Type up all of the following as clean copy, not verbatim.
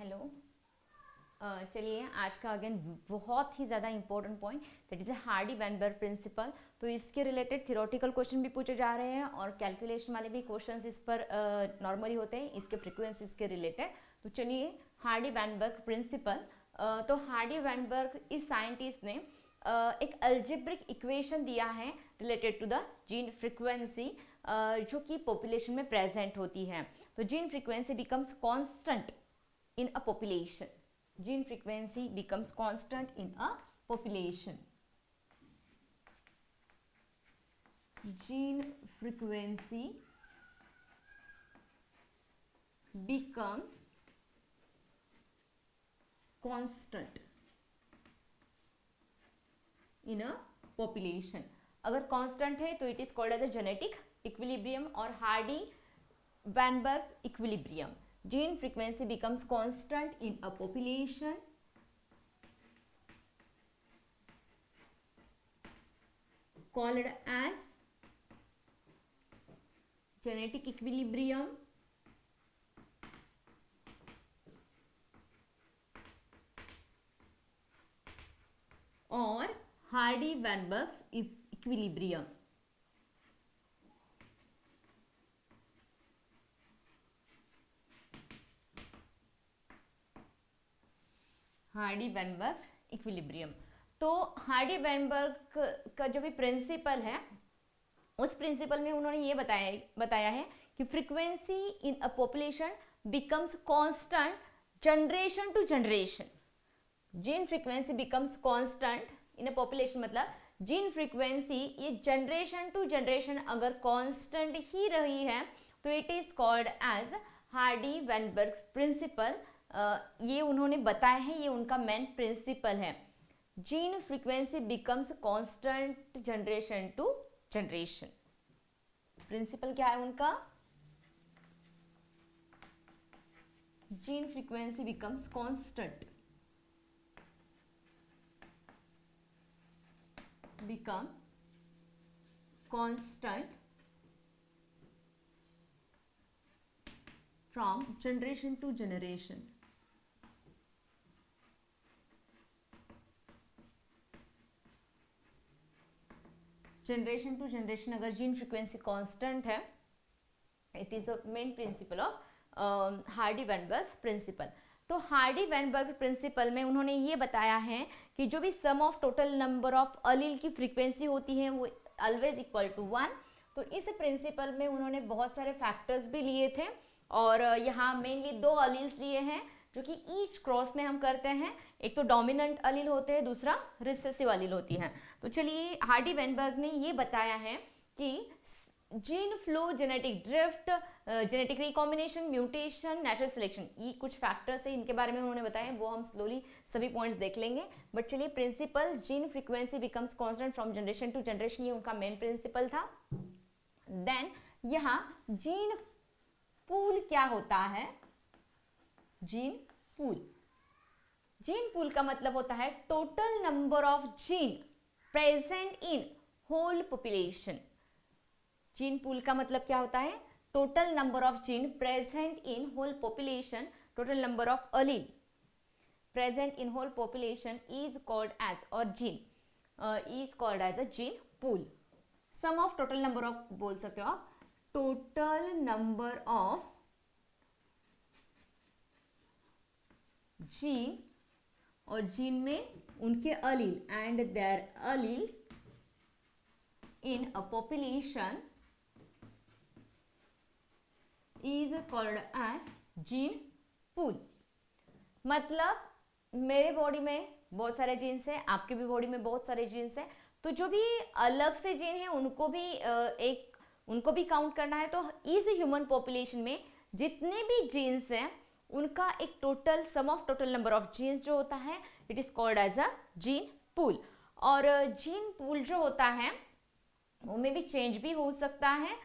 Hello. चलिए आज का अगेन बहुत ही ज़्यादा important point that is a Hardy Weinberg principle. तो इसके रिलेटेड थियोरेटिकल क्वेश्चन भी पूछे जा रहे हैं और कैलकुलेशन वाले भी क्वेश्चंस इस पर नॉर्मली होते हैं इसके फ्रीक्वेंसीज के रिलेटेड। तो चलिए हार्डी वैनबर्ग प्रिंसिपल। तो हार्डी वैनबर्ग इस साइंटिस्ट ने एक अल्जेब्रिक इक्वेशन दिया है related to the gene frequency जो कि पॉपुलेशन में प्रेजेंट होती है। तो gene frequency becomes constant in a population. Gene frequency becomes constant in a population. Gene frequency becomes constant in a population. अगर constant है तो it is called as a genetic equilibrium और Hardy-Weinberg's equilibrium. Gene frequency becomes constant in a population called as genetic equilibrium और Hardy-Weinberg's equilibrium. Hardy Weinberg equilibrium. तो Hardy Weinberg का जो भी principal है उस प्रिंसिपल में उन्होंने ये बताया है कि frequency in a population becomes constant generation to generation. Gene frequency becomes constant in a population मतलब जीन फ्रीक्वेंसी ये जनरेशन टू जनरेशन अगर कांस्टेंट ही रही है तो it is called as Hardy Weinberg principle. ये उन्होंने बताया है, ये उनका मेन प्रिंसिपल है। Gene frequency becomes constant generation to generation. Principle क्या है उनका? Gene frequency becomes constant from generation to generation. Generation to generation अगर जीन फ्रीक्वेंसी कांस्टेंट है it is a main principle of Hardy Weinberg principle. तो Hardy Weinberg प्रिंसिपल में उन्होंने ये बताया है कि जो भी sum of total number of allele की फ्रीक्वेंसी होती है वो ऑलवेज इक्वल टू 1। तो इस प्रिंसिपल में उन्होंने बहुत सारे फैक्टर्स भी लिए थे और यहाँ मेनली दो अलील्स लिए हैं जो कि ईच क्रॉस में हम करते हैं। एक तो डोमिनेंट अलील होते हैं, दूसरा रिसेसिव अलील होती है। तो चलिए हार्डी वैनबर्ग ने ये बताया है कि gene flow, genetic drift, genetic recombination, mutation, natural selection, ये कुछ फैक्टर्स है, इनके बारे में उन्होंने बताया। वो हम स्लोली सभी पॉइंट्स देख लेंगे। बट चलिए principle gene frequency becomes constant from generation to generation, ये उनका मेन प्रिंसिपल था। देन यहाँ जीन पूल क्या होता है? जीन पूल, जीन पूल का मतलब होता है total number of gene present in whole population. Gene pool का मतलब क्या होता है? Total number of gene present in whole population, total number of allele present in whole population is called as, और gene is called as a gene pool. Sum of total number of बोल सकते हो आप, total number of gene और gene में उनके allele and their alleles in a population is called as gene pool. मतलब मेरे बॉडी में बहुत सारे जीन्स हैं, आपके भी बॉडी में बहुत सारे जीन्स हैं, तो जो भी अलग से जीन है उनको भी काउंट करना है। तो इस ह्यूमन पॉपुलेशन में जितने भी जीन्स हैं उनका एक total sum of total number of genes जो होता है it is called as a gene pool. और जीन पूल जो होता है वो में भी चेंज भी हो सकता है।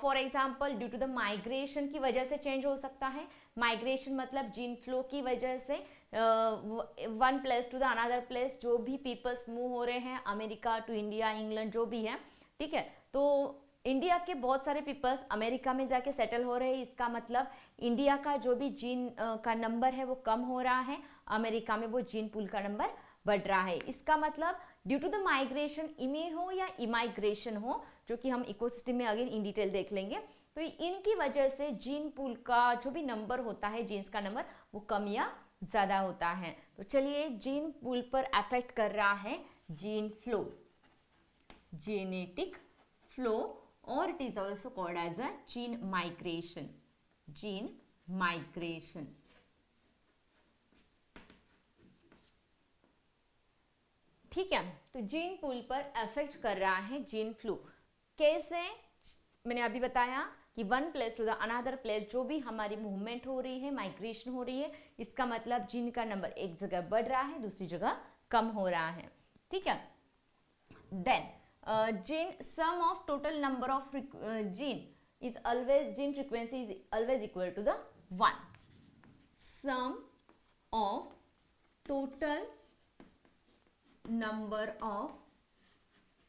For example due to the migration की वजह से चेंज हो सकता है। माइग्रेशन मतलब जीन फ्लो की वजह से one place to the another place जो भी पीपल्स मूव हो रहे हैं, अमेरिका टू इंडिया, इंग्लैंड जो भी है, ठीक है। तो इंडिया के बहुत सारे पीपल्स अमेरिका में जाके सेटल हो रहे हैं, इसका मतलब इंडिया का जो भी जीन का नंबर है वो कम हो रहा है, अमेरिका में वो जीन पूल का नंबर बढ़ रहा है। इसका मतलब ड्यू टू द माइग्रेशन, इमे हो या इमाइग्रेशन हो, जो कि हम इकोसिस्टम में अगेन इन डिटेल देख लेंगे, तो इनकी वजह से जीन पूल का जो भी नंबर होता है, जीन्स का नंबर, वो कम या ज़्यादा होता है। तो चलिए, जीन पूल पर अफेक्ट कर रहा है जीन फ्लो, जेनेटिक फ्लो, और it is also called as a gene migration, gene migration. ठीक है, तो जीन पूल पर अफेक्ट कर रहा है जीन फ्लो। कैसे? मैंने अभी बताया कि one place to the another place जो भी हमारी मूवमेंट हो रही है, माइग्रेशन हो रही है, इसका मतलब जीन का नंबर एक जगह बढ़ रहा है, दूसरी जगह कम हो रहा है। ठीक है, then gene sum of total number of gene is always, gene frequency is always equal to the 1. Sum of total number of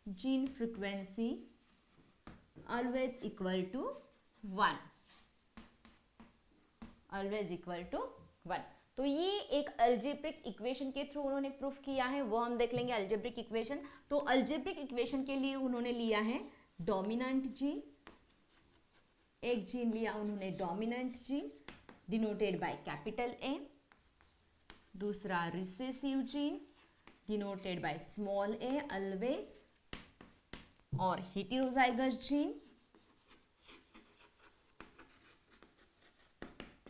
gene frequency always equal to 1, always equal to 1. तो ये एक अल्जेब्रिक इक्वेशन के through उन्होंने proof किया है, वो हम देख लेंगे अल्जेब्रिक इक्वेशन। तो अल्जेब्रिक इक्वेशन के लिए उन्होंने लिया है डोमिनेंट जीन, एक जीन लिया उन्होंने dominant gene denoted by capital A, दूसरा recessive gene denoted by small A always, और heterozygous gene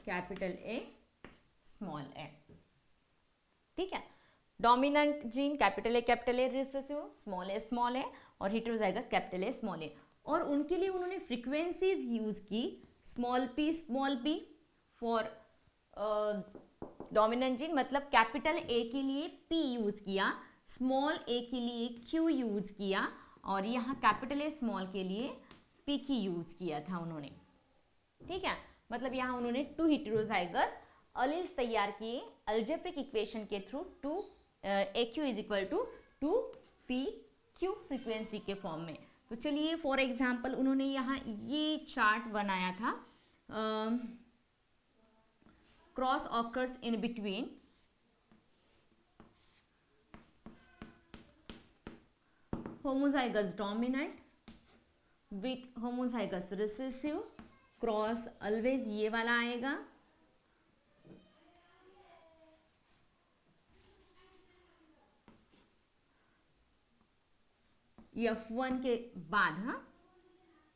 capital A small A. ठीक है, dominant gene capital A recessive small A, और heterozygous capital A small A. और उनके लिए उन्होंने frequencies use की, small P for dominant gene, मतलब कैपिटल ए के लिए पी यूज किया, स्मॉल ए के लिए क्यू यूज किया, और यहाँ कैपिटल ए स्मॉल के लिए पी की यूज किया था उन्होंने। ठीक है, मतलब यहाँ उन्होंने 2 हेटेरोजाइगस अलील्स तैयार किए अल्जेब्रिक इक्वेशन के through, 2 AQ is equal to 2PQ frequency के फॉर्म में। तो चलिए, फॉर एग्जाम्पल उन्होंने यहाँ ये चार्ट बनाया था, cross occurs in between homozygous dominant with homozygous recessive, cross always ये वाला आएगा, F1 के बाद, हाँ,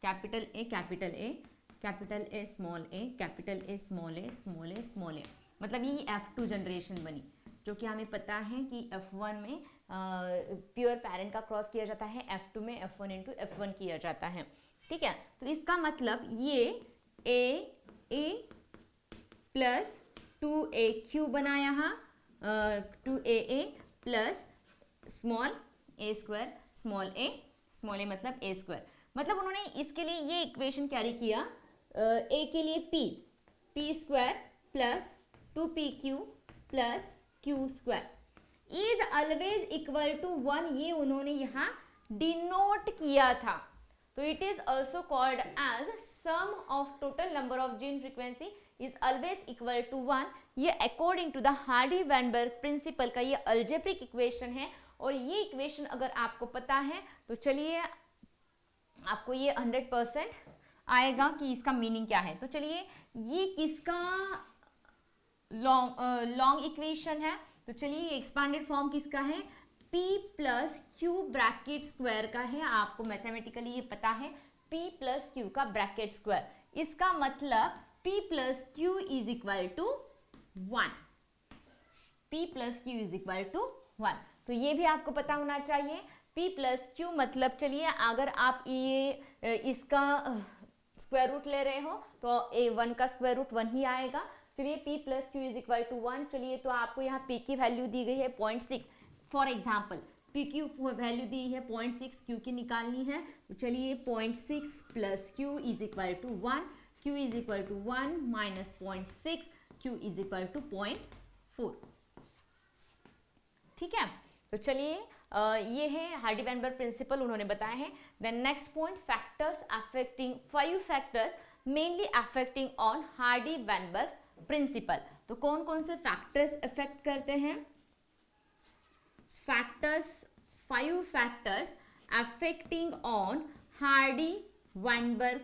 capital A small A, capital A small A small A small A, मतलब ये F2 जनरेशन बनी, जो कि हमें पता है कि F1 में प्योर पेरेंट का क्रॉस किया जाता है, F2 में F1 इंटू F1 किया जाता है। ठीक है, तो इसका मतलब ये ए प्लस 2AQ बना यहाँ, 2AA plus small A square, small A मतलब ए स्क्वायर, मतलब उन्होंने इसके लिए ये इक्वेशन कैरी किया, ए के लिए P square plus 2PQ plus Q square is always equal to 1, ये उन्होंने यहाँ डिनोट किया था। तो it is also called as sum of total number of gene frequency is always equal to 1। ये according to the Hardy Weinberg principle का ये algebraic equation है, और ये इक्वेशन अगर आपको पता है तो चलिए आपको ये 100% आएगा कि इसका मीनिंग क्या है। तो चलिए, ये किसका लॉन्ग इक्वेशन है, तो चलिए ये एक्सपांडेड फॉर्म किसका है, P plus Q bracket square का है। आपको मैथमेटिकली ये पता है, P प्लस क्यू का ब्रैकेट स्क्वायर, इसका मतलब P plus Q is equal to 1, P plus Q is equal to 1। तो ये भी आपको पता होना चाहिए, P प्लस क्यू मतलब, चलिए अगर आप ये इसका स्क्वायर रूट ले रहे हो तो A1 का स्क्वायर रूट 1 ही आएगा। चलिए, P plus Q is equal to 1, चलिए तो आपको यहाँ P की वैल्यू दी गई है 0.6, फॉर एग्जाम्पल P की वैल्यू दी है 0.6, Q की निकालनी है, तो चलिए 0.6 plus Q is equal to 1, Q is equal to 1 minus 0.6, Q is equal to 0.4। ठीक है, तो चलिए ये है हार्डी-वेनबर्ग प्रिंसिपल उन्होंने बताया है। Then next point, factors affecting, 5 factors mainly affecting on Hardy Weinberg principle. तो कौन कौन से फैक्टर्स इफेक्ट करते हैं? Factors, 5 factors affecting on Hardy Weinberg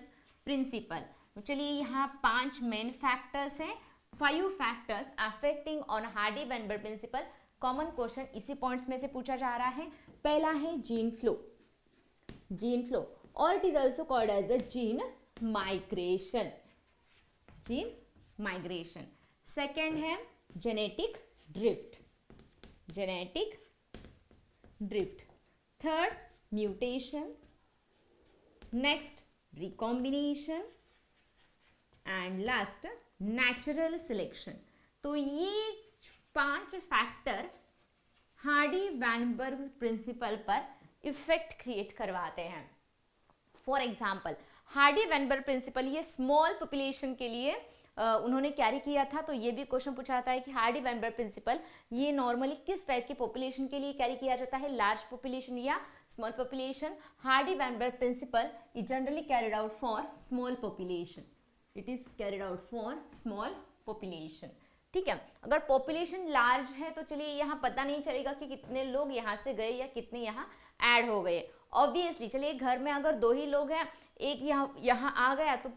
principle. तो चलिए यहाँ 5 मेन फैक्टर्स हैं, 5 factors affecting on Hardy Weinberg principle. Common question इसी पॉइंट्स में से पूछा जा रहा है। पहला है जीन फ्लो, जीन फ्लो, और it is also called as a gene migration, gene migration. Second है genetic drift, genetic drift. Third mutation, next recombination, and last natural selection. तो ये 5 फैक्टर हार्डी वैनबर्ग प्रिंसिपल पर effect create करवाते हैं। For example Hardy Weinberg principle ये small population के लिए उन्होंने कैरी किया था। तो ये भी क्वेश्चन पूछा जाता है कि हार्डी वैनबर्ग प्रिंसिपल ये नॉर्मली किस टाइप की पॉपुलेशन के लिए कैरी किया जाता है, लार्ज पॉपुलेशन या small population? Hardy Weinberg principle is generally carried out for small population, it is carried out for small population. ठीक है, अगर पॉपुलेशन लार्ज है तो चलिए यहाँ पता नहीं चलेगा कि कितने लोग यहाँ से गए या कितने यहाँ ऐड हो गए। ऑब्वियसली चलिए घर में अगर 2 ही लोग हैं, एक यहाँ आ गया तो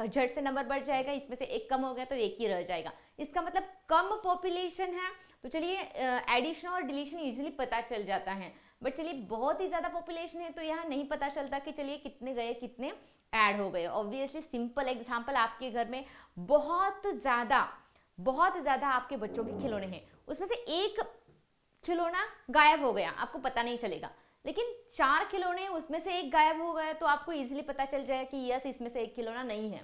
झट से नंबर बढ़ जाएगा, इसमें से एक कम हो गया तो एक ही रह जाएगा। इसका मतलब कम पॉपुलेशन है तो चलिए एडिशन और डिलीशन इजीली पता चल जाता है। बट चलिए बहुत ही ज्यादा पॉपुलेशन है तो यहाँ नहीं पता चलता कि चलिए कितने गए कितने ऐड हो गए। ऑब्वियसली सिंपल एग्जांपल, आपके घर में बहुत ज्यादा आपके बच्चों के खिलौने हैं, उसमें से एक खिलौना गायब हो गया, आपको पता नहीं चलेगा। लेकिन 4 खिलौने, उसमें से एक गायब हो गया तो आपको इजीली पता चल जाएगा कि यस इसमें से एक खिलौना नहीं है।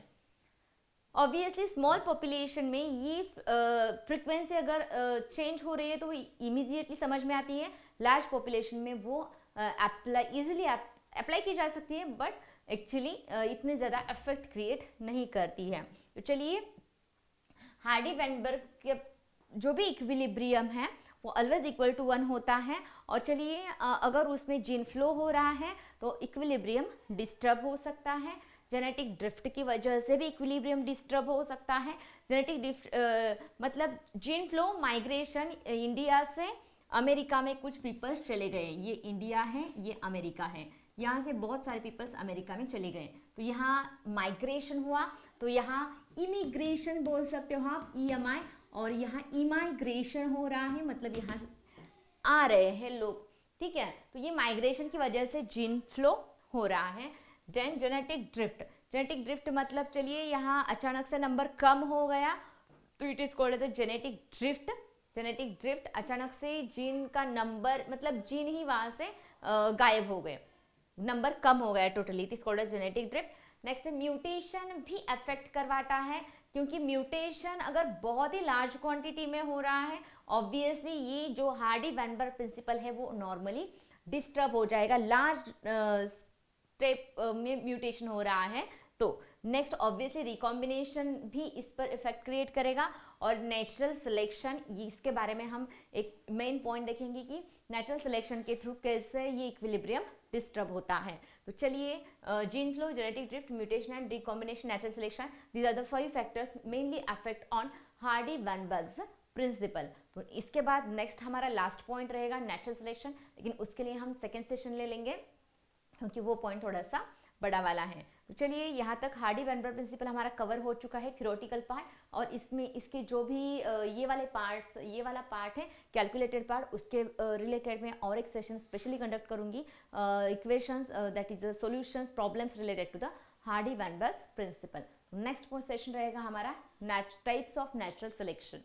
ऑब्वियसली स्मॉल पॉपुलेशन में ये फ्रीक्वेंसी अगर चेंज हो रही है तो इमीडिएटली समझ में आती है। लार्ज पॉपुलेशन में वो इजीली अप्लाई की जा सकती है बट एक्चुअली इतने ज़्यादा इफेक्ट क्रिएट नहीं करती है। तो चलिए हार्डी वैनबर्ग के जो भी इक्विलिब्रियम है वो ऑलवेज इक्वल टू 1 होता है। और चलिए अगर उसमें जीन फ्लो हो रहा है तो इक्विलिब्रियम डिस्टर्ब हो सकता है। जेनेटिक ड्रिफ्ट की वजह से भी इक्विलिब्रियम डिस्टर्ब हो सकता है। जेनेटिक ड्रिफ्ट मतलब जीन फ्लो माइग्रेशन, इंडिया से अमेरिका में कुछ पीपल्स चले गए, ये इंडिया है ये अमेरिका है, यहाँ से बहुत सारे पीपल्स अमेरिका में चले गए तो यहाँ माइग्रेशन हुआ, तो यहाँ इमिग्रेशन बोल सकते हो आप, EMI, और यहाँ इमाइग्रेशन हो रहा है, मतलब यहाँ आ रहे हैं लोग। ठीक है, तो ये माइग्रेशन की वजह से जीन फ्लो हो रहा है। Then genetic drift, genetic drift मतलब चलिए यहाँ अचानक से नंबर कम हो गया तो it is called as a genetic drift. Genetic drift अचानक से जीन का नंबर, मतलब जीन ही वहां से गायब हो गए, नंबर कम हो गया totally, it is called as genetic drift. Next mutation भी अफेक्ट करवाता है, क्योंकि म्यूटेशन अगर बहुत ही लार्ज क्वांटिटी में हो रहा है ऑब्वियसली ये जो हार्डी वैनबर्ग प्रिंसिपल है वो नॉर्मली डिस्टर्ब हो जाएगा, लार्ज स्टेप में म्यूटेशन हो रहा है तो। नेक्स्ट ऑब्वियसली रिकॉम्बिनेशन भी इस पर इफेक्ट क्रिएट करेगा। और नेचुरल सिलेक्शन, इसके बारे में हम एक मेन पॉइंट देखेंगे कि नेचुरल सिलेक्शन के थ्रू कैसे ये इक्विलिब्रियम डिस्टर्ब होता है। तो चलिए gene flow, genetic drift, mutation and recombination, natural selection, these are the 5 factors mainly affect on Hardy Weinberg's principle. तो इसके बाद नेक्स्ट हमारा लास्ट पॉइंट रहेगा नेचुरल सिलेक्शन, लेकिन उसके लिए हम सेकेंड सेशन ले लेंगे क्योंकि वो पॉइंट थोड़ा सा बड़ा वाला है। तो चलिए यहाँ तक हार्डी वैनबर्ग प्रिंसिपल हमारा कवर हो चुका है, थ्योरेटिकल पार्ट, और इसमें इसके जो भी ये वाले पार्ट्स, ये वाला पार्ट है कैलकुलेटेड पार्ट, उसके रिलेटेड में और एक सेशन स्पेशली कंडक्ट करूंगी, equations that is solutions problems related to the Hardy Weinberg principle. Next session रहेगा हमारा टाइप्स ऑफ नेचुरल सिलेक्शन।